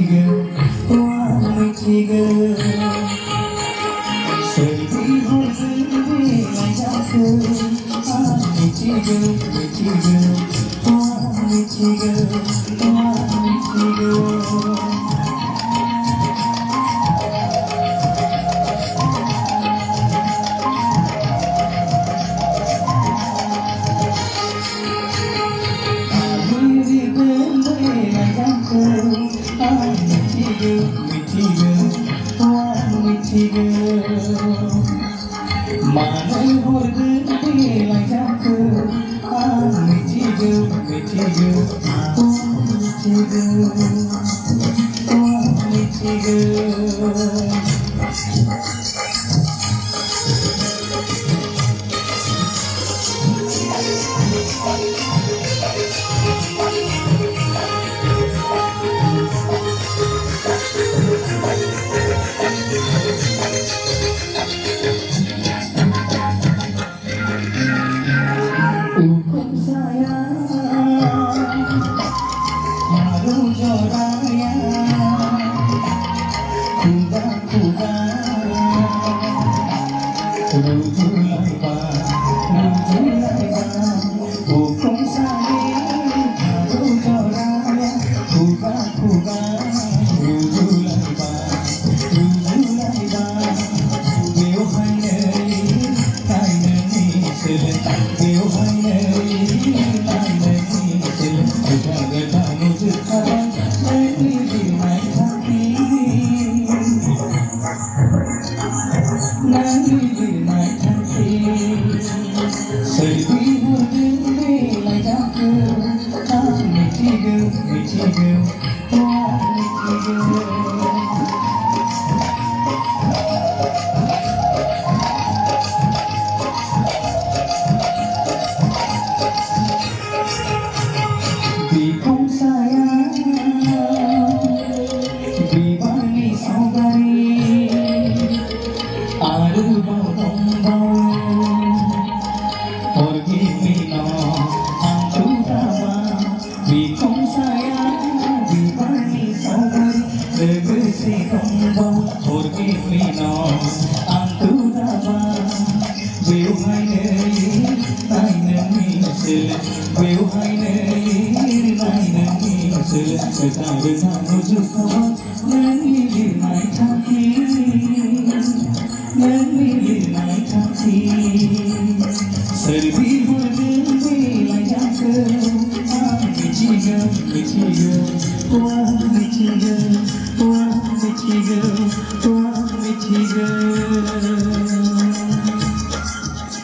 girl, oh pretty girl. Sợi tí hôn với ngày đã khơi, pretty girl, oh pretty girl, oh pretty girl. Mà nơi hồi cứ đi lại ra khơi, pretty girl, oh pretty girl, oh pretty girl. Girl,